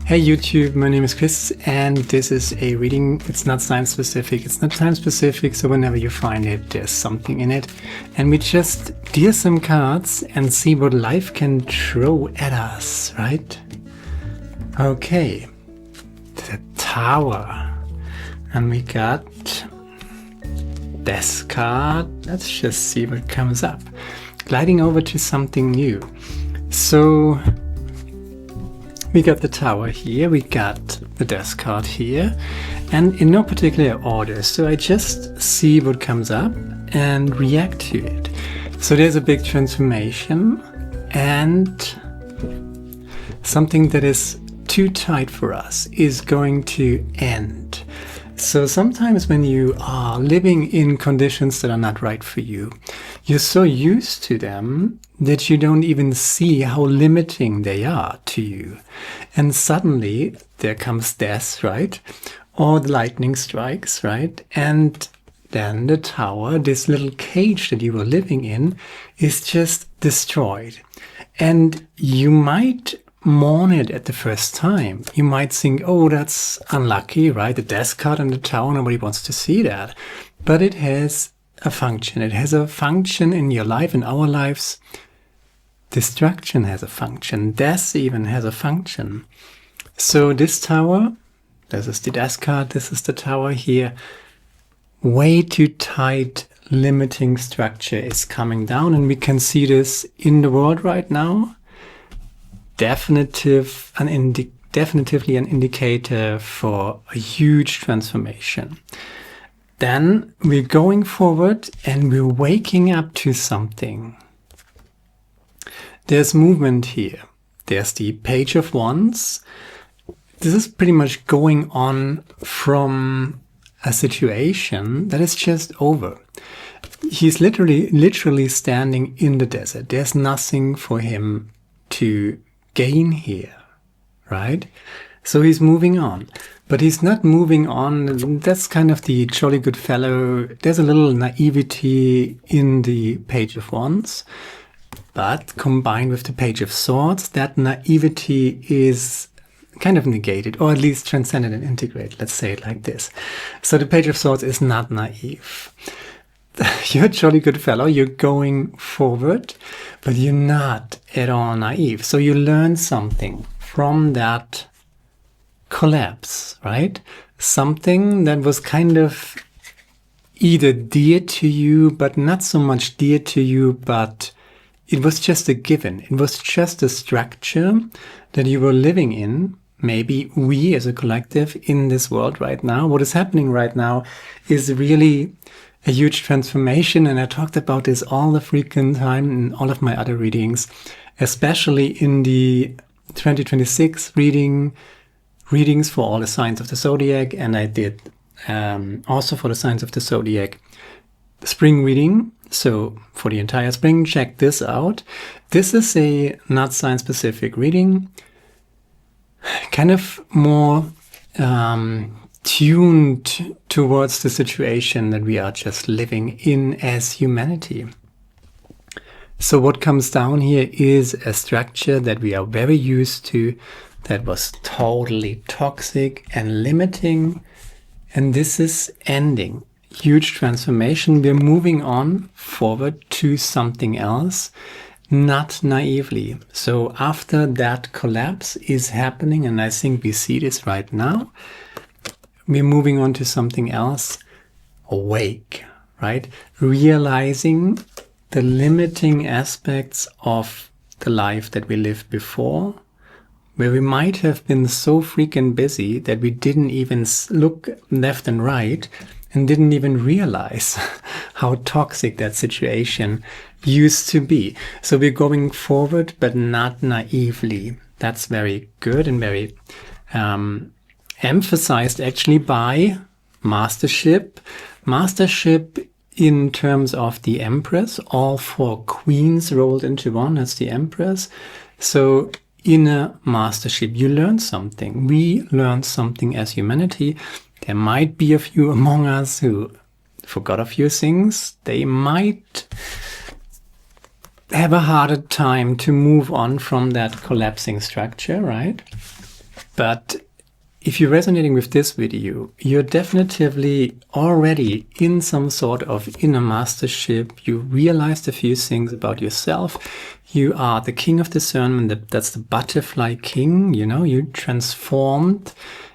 Hey YouTube, my name is Chris and this is a reading. It's not science specific, it's not time specific, so whenever you find it, there's something in it. And we just deal some cards and see what life can throw at us, right? Okay, the Tower. And we got this card. Let's just see what comes up. Gliding over to something new. So we got the Tower here, we got the Death card here, and in no particular order, so I just see what comes up and react to it. So there's a big transformation and something that is too tight for us is going to end. So sometimes when you are living in conditions that are not right for you, you're so used to them that you don't even see how limiting they are to you. And suddenly there comes death, right? Or the lightning strikes, right? And then the Tower, this little cage that you were living in, is just destroyed. And you might mourn it at the first time. You might think, oh, that's unlucky, right? The Death card and the Tower, nobody wants to see that. But it has a function. It has a function in your life, in our lives. Destruction has a function. Death even has a function. So this Tower, this is the Death card, this is the Tower here. Way too tight, limiting structure is coming down, and we can see this in the world right now. Definitely an indicator for a huge transformation. Then we're going forward and we're waking up to something. There's movement here. There's the Page of Wands. This is pretty much going on from a situation that is just over. He's literally standing in the desert. There's nothing for him to gain here, right? So he's moving on, but he's not moving on. That's kind of the jolly good fellow. There's a little naivety in the Page of Wands, but combined with the Page of Swords, that naivety is kind of negated, or at least transcended and integrated. Let's say it like this. So the Page of Swords is not naive. You're a jolly good fellow, you're going forward, but you're not at all naive. So you learn something from that collapse, right? Something that was kind of either dear to you, but not so much dear to you, but it was just a given. It was just a structure that you were living in. Maybe we as a collective in this world right now, what is happening right now is really a huge transformation, and I talked about this all the freaking time in all of my other readings, especially in the 2026 readings for all the signs of the zodiac, and I did also for the signs of the zodiac spring reading. So for the entire spring, check this out. This is a not science specific reading, kind of more tuned towards the situation that we are just living in as humanity. So what comes down here is a structure that we are very used to, that was totally toxic and limiting, and this is ending. Huge transformation. We're moving on forward to something else, not naively. So after that collapse is happening, and I think we see this right now, we're moving on to something else, awake, right? Realizing the limiting aspects of the life that we lived before, where we might have been so freaking busy that we didn't even look left and right and didn't even realize how toxic that situation used to be. So we're going forward, but not naively. That's very good and very emphasized actually by mastership. Mastership in terms of the Empress, all four queens rolled into one as the Empress. So in a mastership, you learn something. We learn something as humanity. There might be a few among us who forgot a few things. They might have a harder time to move on from that collapsing structure, right? But if you're resonating with this video, you're definitively already in some sort of inner mastership. You realized a few things about yourself. You are the king of discernment. That's the butterfly king. You know, you transformed.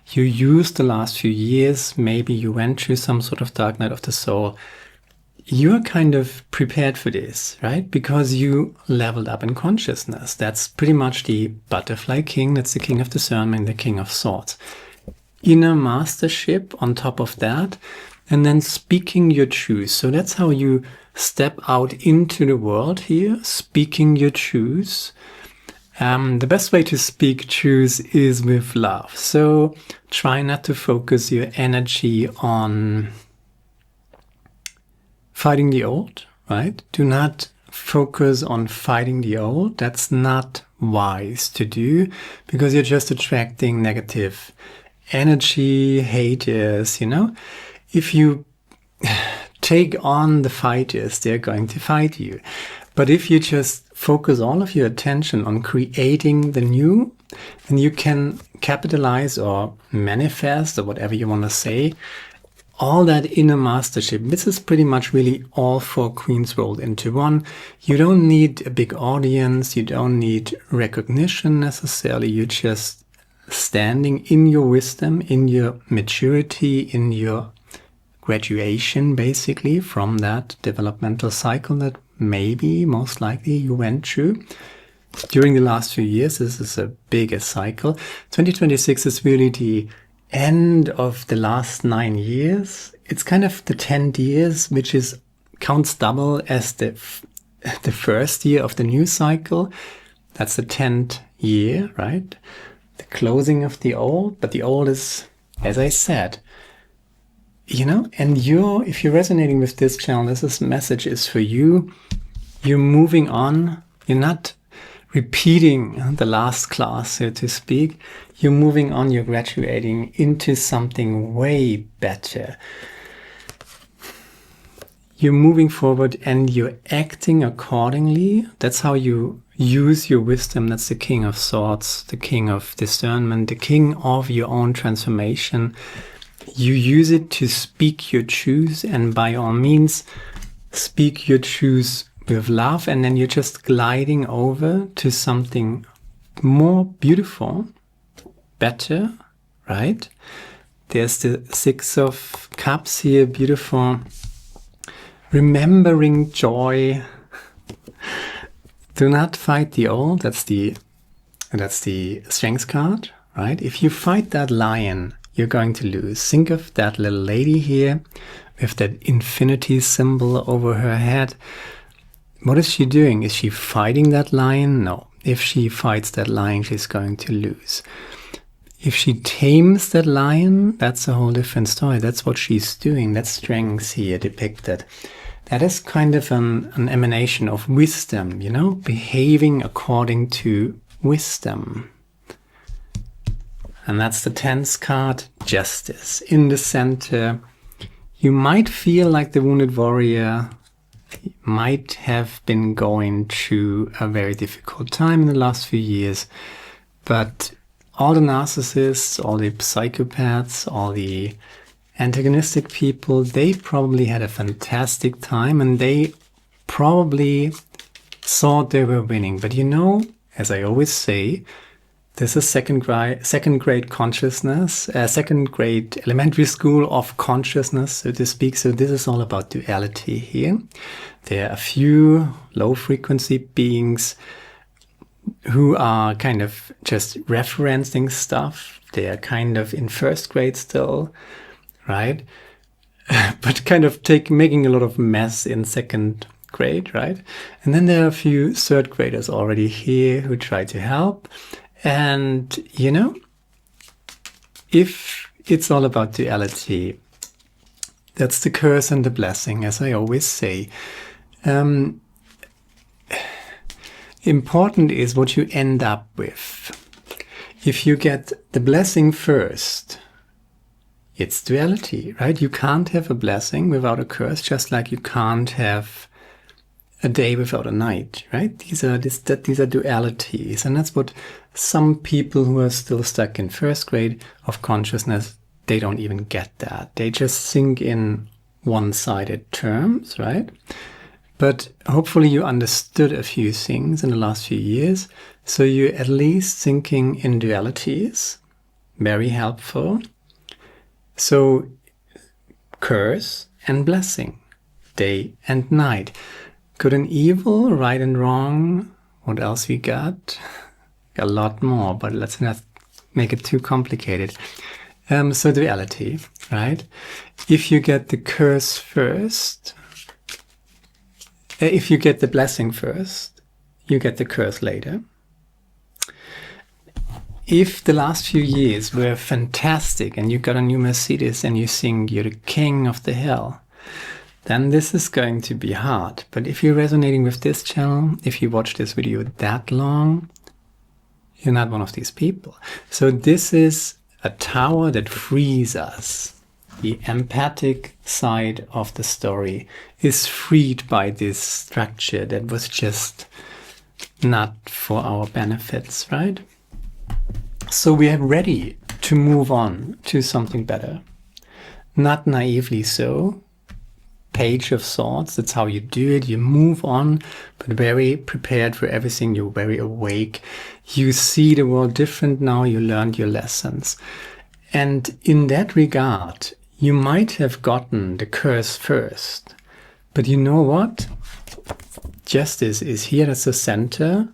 You used the last few years. Maybe you went through some sort of dark night of the soul. You're kind of prepared for this, right? Because you leveled up in consciousness. That's pretty much the butterfly king. That's the king of discernment, the king of swords. Inner mastership on top of that. And then speaking your truth. So that's how you step out into the world here, speaking your truth. The best way to speak truth is with love. So try not to focus your energy on fighting the old, right? Do not focus on fighting the old. That's not wise to do because you're just attracting negative energy, haters, you know. If you take on the fighters, they're going to fight you. But if you just focus all of your attention on creating the new, then you can capitalize or manifest or whatever you want to say, all that inner mastership. This is pretty much really all four queens rolled into one. You don't need a big audience. You don't need recognition necessarily. You're just standing in your wisdom, in your maturity, in your graduation, basically, from that developmental cycle that maybe, most likely, you went through during the last few years. This is a bigger cycle. 2026 is really the end of the last 9 years. It's kind of the 10 years, which is counts double as the first year of the new cycle. That's the 10th year, right? The closing of the old, but the old is, as I said, you know, and if you're resonating with this channel, this message is for you. You're moving on. You're not repeating the last class, so to speak. You're moving on. You're graduating into something way better. You're moving forward and you're acting accordingly. That's how you use your wisdom. That's the king of swords, the king of discernment, the king of your own transformation. You use it to speak your truth, and by all means, speak your truth with love, and then you're just gliding over to something more beautiful, better, right? There's the Six of Cups here, beautiful. Remembering joy. Do not fight the old. That's the Strength card, right? If you fight that lion, you're going to lose. Think of that little lady here with that infinity symbol over her head. What is she doing? Is she fighting that lion? No. If she fights that lion, she's going to lose. If she tames that lion, that's a whole different story. That's what she's doing. That's strength here depicted. That is kind of an emanation of wisdom, you know, behaving according to wisdom. And that's the 10th card, Justice. In the center, you might feel like the wounded warrior might have been going through a very difficult time in the last few years. But all the narcissists, all the psychopaths, all the antagonistic people, they probably had a fantastic time and they probably thought they were winning. But you know, as I always say, this is second grade consciousness, second grade elementary school of consciousness, so to speak. So this is all about duality here. There are a few low frequency beings who are kind of just referencing stuff. They are kind of in first grade still, right? But kind of making a lot of mess in second grade, right? And then there are a few third graders already here who try to help. And, you know, if it's all about duality, that's the curse and the blessing, as I always say. Important is what you end up with. If you get the blessing first, it's duality, right? You can't have a blessing without a curse, just like you can't have a day without a night, right? These are dualities, and that's what some people who are still stuck in first grade of consciousness, they don't even get that. They just think in one-sided terms, right? But hopefully you understood a few things in the last few years, so you're at least thinking in dualities. Very helpful. So curse and blessing, day and night, good and evil, right and wrong. What else we got? A lot more, but let's not make it too complicated. So duality, right? If you get the curse first, if you get the blessing first, you get the curse later. If the last few years were fantastic and you got a new Mercedes and you think you're the king of the hill, then this is going to be hard. But if you're resonating with this channel, if you watch this video that long, you're not one of these people. So this is a tower that frees us. The empathic side of the story is freed by this structure that was just not for our benefits, right? So we are ready to move on to something better. Not naively so. Page of Swords, that's how you do it. You move on, but very prepared for everything. You're very awake. You see the world different now. You learned your lessons. And in that regard, you might have gotten the curse first. But you know what? Justice is here as the center.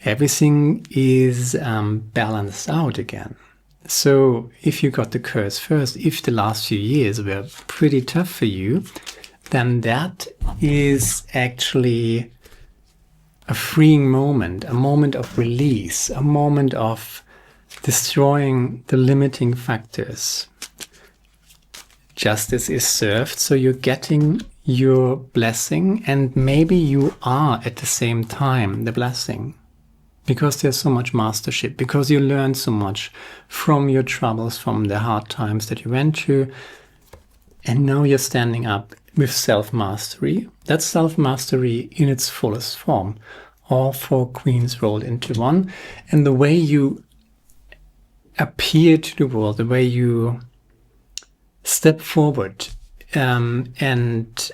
Everything is balanced out again. So if you got the curse first, if the last few years were pretty tough for you, then that is actually a freeing moment, a moment of release, a moment of destroying the limiting factors. Justice is served, so you're getting your blessing, and maybe you are at the same time the blessing. Because there's so much mastership, because you learned so much from your troubles, from the hard times that you went through. And now you're standing up with self-mastery. That's self-mastery in its fullest form. All four queens rolled into one. And the way you appear to the world, the way you step forward and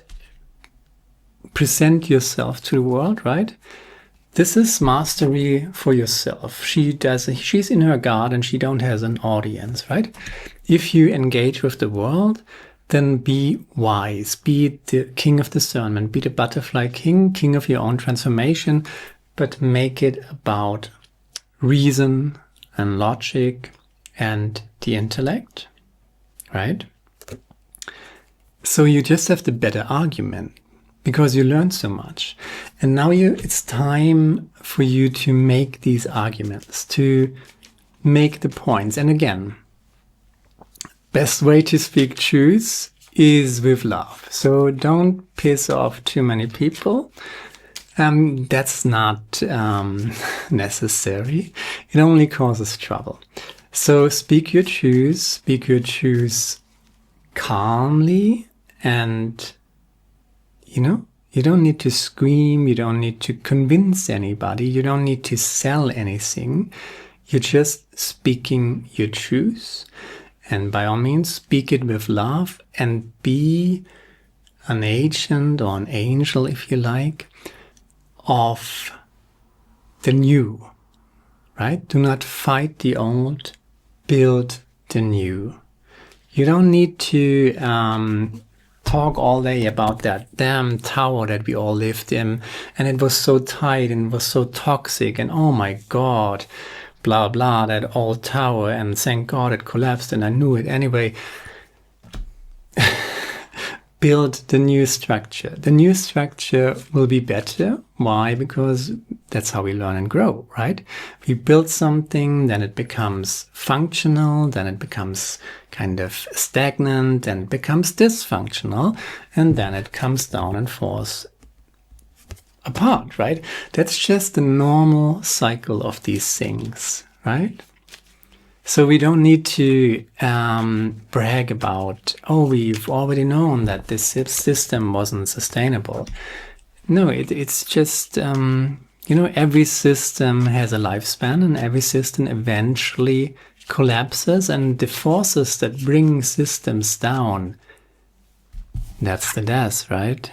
present yourself to the world, right? This is mastery for yourself. She's in her garden, she don't has an audience, right? If you engage with the world, then be wise, be the king of discernment, be the butterfly king, king of your own transformation, but make it about reason and logic and the intellect, right? So you just have the better argument. Because you learned so much. And now it's time for you to make these arguments, to make the points. And again, best way to speak truth is with love. So don't piss off too many people. That's not necessary. It only causes trouble. So speak your truth calmly, and you don't need to scream, you don't need to convince anybody, you don't need to sell anything. You're just speaking your truth. And by all means, speak it with love and be an agent or an angel, if you like, of the new, right? Do not fight the old, build the new. You don't need to talk all day about that damn tower that we all lived in, and it was so tight and it was so toxic, and oh my god, blah blah, that old tower, and thank god it collapsed and I knew it anyway. Build the new structure. The new structure will be better. Why? Because that's how we learn and grow, right? We build something, then it becomes functional, then it becomes kind of stagnant, then it becomes dysfunctional, and then it comes down and falls apart, right? That's just the normal cycle of these things, right? So we don't need to brag about, oh, we've already known that this system wasn't sustainable. No, it's just, every system has a lifespan, and every system eventually collapses, and the forces that bring systems down, that's the death, right,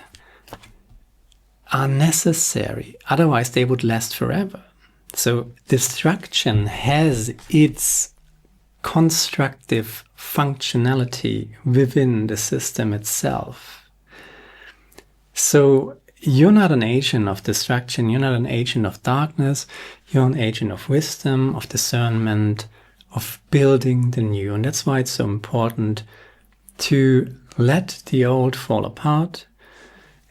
are necessary. Otherwise, they would last forever. So destruction has its constructive functionality within the system itself. So you're not an agent of destruction, you're not an agent of darkness, you're an agent of wisdom, of discernment, of building the new. And that's why it's so important to let the old fall apart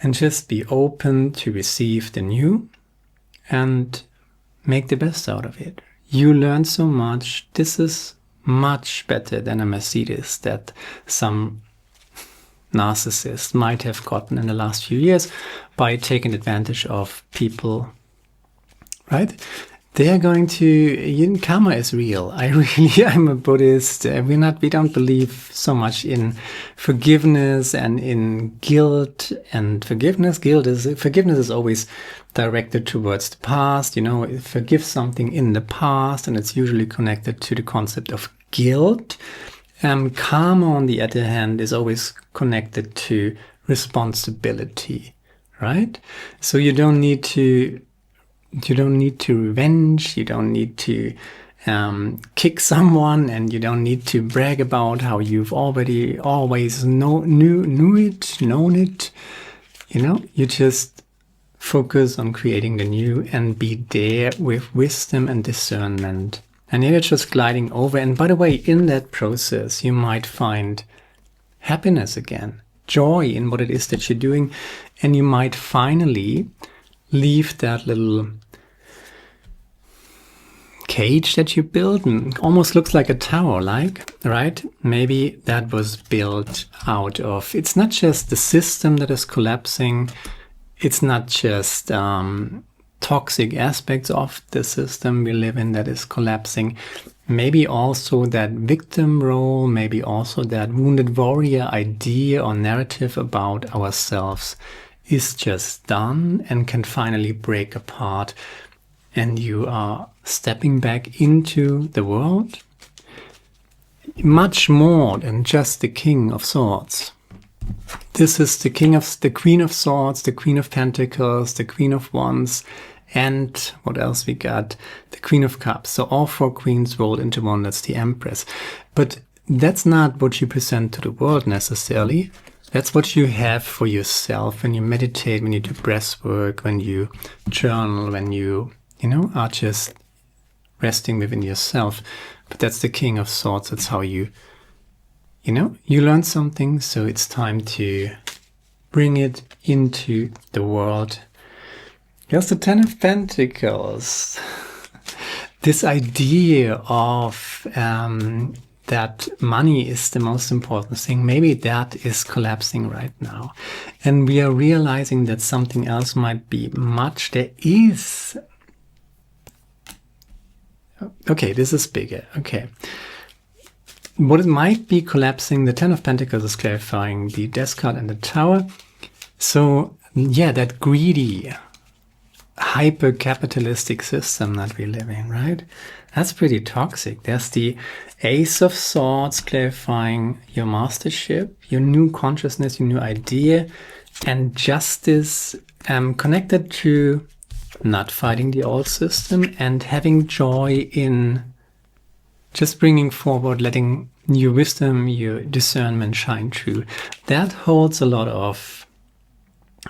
and just be open to receive the new and make the best out of it. You learn so much. This is much better than a Mercedes that some narcissist might have gotten in the last few years by taking advantage of people, right? They are going to, karma is real. I'm a Buddhist. We don't believe so much in forgiveness and in guilt and forgiveness. Forgiveness is always directed towards the past. Forgive something in the past, and it's usually connected to the concept of guilt. Karma, on the other hand, is always connected to responsibility, right? So you don't need to revenge, you don't need to kick someone, and you don't need to brag about how you've already always known it. You just focus on creating the new and be there with wisdom and discernment. And you're just gliding over. And by the way, in that process, you might find happiness again, joy in what it is that you're doing. And you might finally leave that little cage that you built, and almost looks like a tower, right? Maybe that was built out of, it's not just the system that is collapsing. It's not just toxic aspects of the system we live in that is collapsing. Maybe also that victim role, maybe also that wounded warrior idea or narrative about ourselves is just done and can finally break apart. And you are stepping back into the world much more than just the King of Swords. This is the Queen of Swords, the Queen of Pentacles, the Queen of Wands, and what else we got? The Queen of Cups. So all four queens rolled into one, that's the Empress. But that's not what you present to the world necessarily. That's what you have for yourself when you meditate, when you do breath work, when you journal, when you are just resting within yourself. But that's the King of Swords. That's how you learn something, so it's time to bring it into the world. Here's the Ten of Pentacles. This idea of that money is the most important thing. Maybe that is collapsing right now. And we are realizing that something else might be there is. Okay, this is bigger. Okay. What it might be collapsing, the Ten of Pentacles is clarifying the Death card and the Tower. So, yeah, that greedy, hyper-capitalistic system that we live in, right? That's pretty toxic. There's the Ace of Swords clarifying your mastership, your new consciousness, your new idea, and justice connected to not fighting the old system and having joy in just bringing forward, letting your wisdom, your discernment shine through. That holds a lot of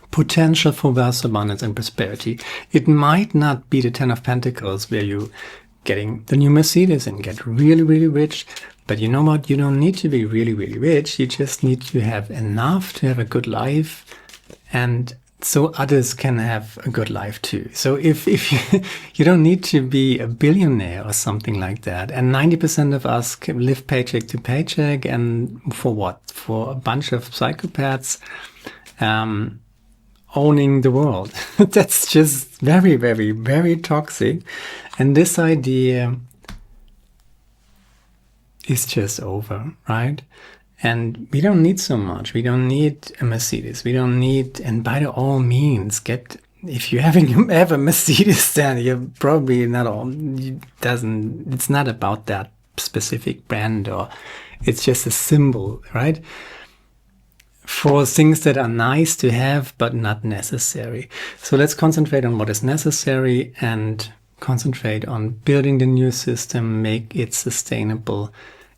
potential for wealth, abundance, and prosperity. It might not be the Ten of Pentacles where you getting the new Mercedes and get really, really rich. But you know what? You don't need to be really, really rich. You just need to have enough to have a good life, and so others can have a good life too. So if you don't need to be a billionaire or something like that. And 90% of us can live paycheck to paycheck. And for what? For a bunch of psychopaths owning the world. That's just very, very, very toxic. And this idea is just over, right? And we don't need so much. We don't need a Mercedes. We don't need, and by all means, if you have a Mercedes, then you're probably not all, it's not about that specific brand, or it's just a symbol, right? For things that are nice to have, but not necessary. So let's concentrate on what is necessary and concentrate on building the new system, make it sustainable,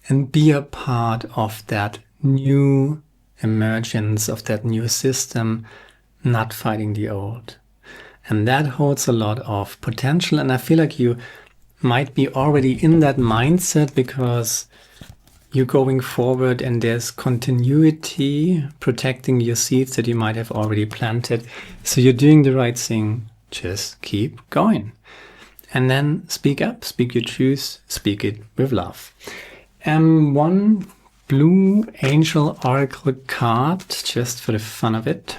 and be a part of that new emergence of that new system, not fighting the old. And that holds a lot of potential. And I feel like you might be already in that mindset because you're going forward and there's continuity protecting your seeds that you might have already planted. So you're doing the right thing. Just keep going. And then speak up, speak your truth, speak it with love. One blue angel oracle card, just for the fun of it.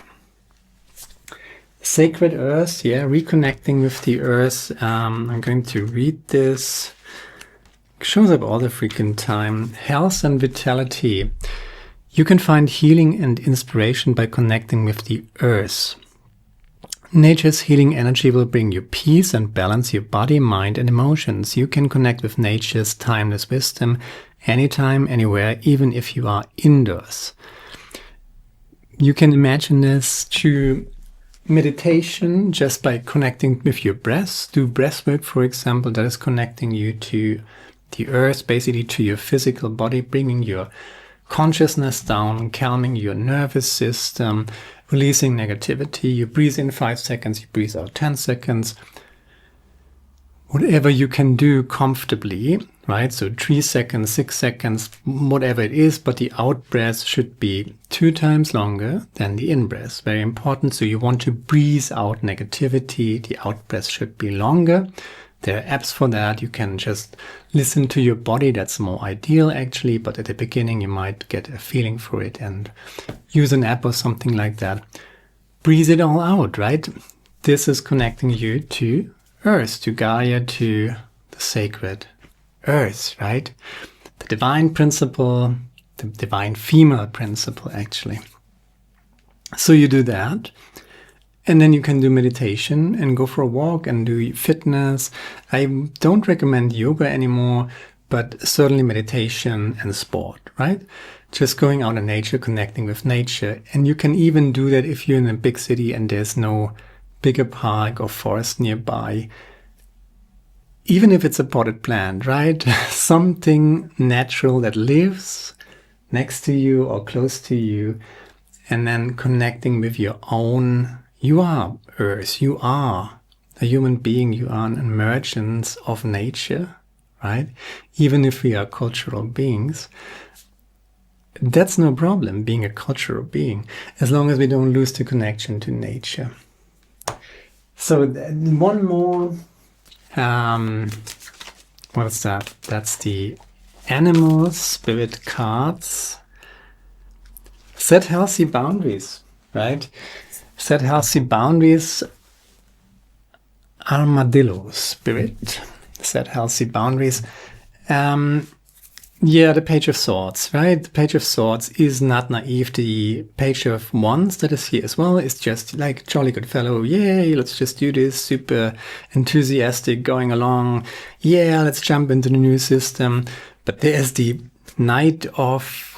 Sacred Earth, yeah, reconnecting with the Earth. I'm going to read this. Shows up all the freaking time. Health and vitality. You can find healing and inspiration by connecting with the Earth. Nature's healing energy will bring you peace and balance your body, mind, and emotions. You can connect with nature's timeless wisdom anytime, anywhere, even if you are indoors. You can imagine this through meditation just by connecting with your breath. Do breath work, for example, that is connecting you to the earth, basically to your physical body, bringing your consciousness down, calming your nervous system, releasing negativity. You breathe in 5 seconds, you breathe out 10 seconds. Whatever you can do comfortably, right? So 3 seconds, 6 seconds, whatever it is, but the out breath should be 2 times longer than the in breath. Very important. So you want to breathe out negativity. The out breath should be longer. There are apps for that. You can just listen to your body. That's more ideal actually, but at the beginning you might get a feeling for it and use an app or something like that. Breathe it all out, right? This is connecting you to Earth, to Gaia, to the sacred Earth, right? The divine principle, the divine female principle actually. So you do that. And then you can do meditation and go for a walk and do fitness. I don't recommend yoga anymore, but certainly meditation and sport, right? Just going out in nature, connecting with nature. And you can even do that if you're in a big city and there's no bigger park or forest nearby. Even if it's a potted plant, right? Something natural that lives next to you or close to you. And then connecting with your own. You are Earth, you are a human being, you are an emergence of nature, right? Even if we are cultural beings, that's no problem, being a cultural being, as long as we don't lose the connection to nature. So one more, what's that? That's the animal spirit cards. Set healthy boundaries, right? Set healthy boundaries. Armadillo spirit. Set healthy boundaries. Yeah, the Page of Swords, right? The Page of Swords is not naive. The Page of Wands that is here as well is just like jolly good fellow. Yay, let's just do this. Super enthusiastic, going along. Yeah, let's jump into the new system. But there's the Knight of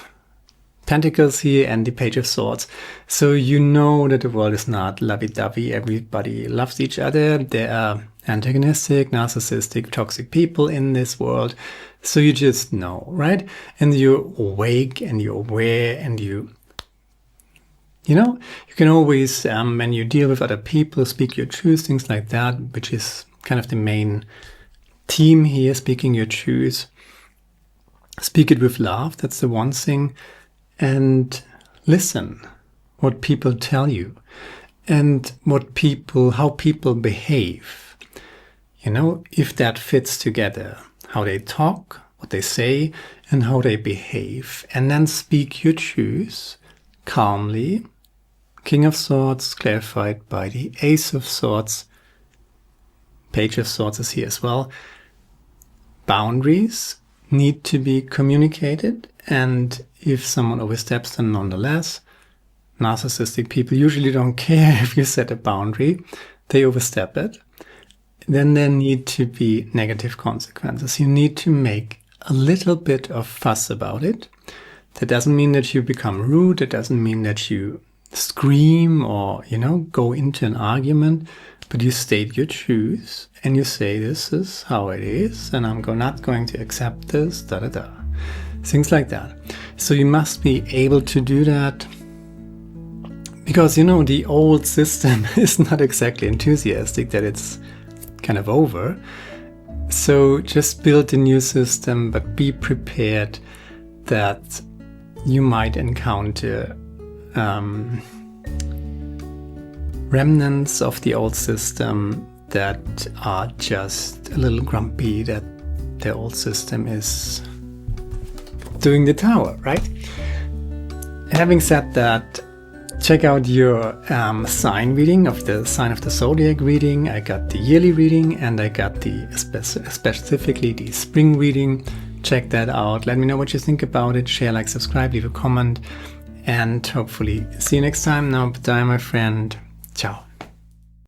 Pentacles here and the Page of Swords. So you know that the world is not lovey-dovey. Everybody loves each other. There are antagonistic, narcissistic, toxic people in this world. So you just know, right? And you're awake and you're aware and you can always, when you deal with other people, speak your truth, things like that, which is kind of the main theme here, speaking your truth. Speak it with love. That's the one thing. And listen what people tell you and how people behave. If that fits together, how they talk, what they say, and how they behave. And then speak your truth calmly. King of Swords clarified by the Ace of Swords. Page of Swords is here as well. Boundaries. need to be communicated, and if someone oversteps them nonetheless, narcissistic people usually don't care if you set a boundary, they overstep it, then there need to be negative consequences. You need to make a little bit of fuss about it. That doesn't mean that you become rude, that doesn't mean that you scream or, go into an argument, but you state your truth and you say, this is how it is, and I'm not going to accept this, things like that. So you must be able to do that, because, the old system is not exactly enthusiastic that it's kind of over. So just build a new system, but be prepared that you might encounter remnants of the old system that are just a little grumpy that the old system is doing the tower, right? Having said that, check out your sign reading of the sign of the zodiac reading. I got the yearly reading and I got the specifically the spring reading. Check that out. Let me know what you think about it. Share, like, subscribe, leave a comment, and hopefully see you next time. Now, bye, my friend. Ciao.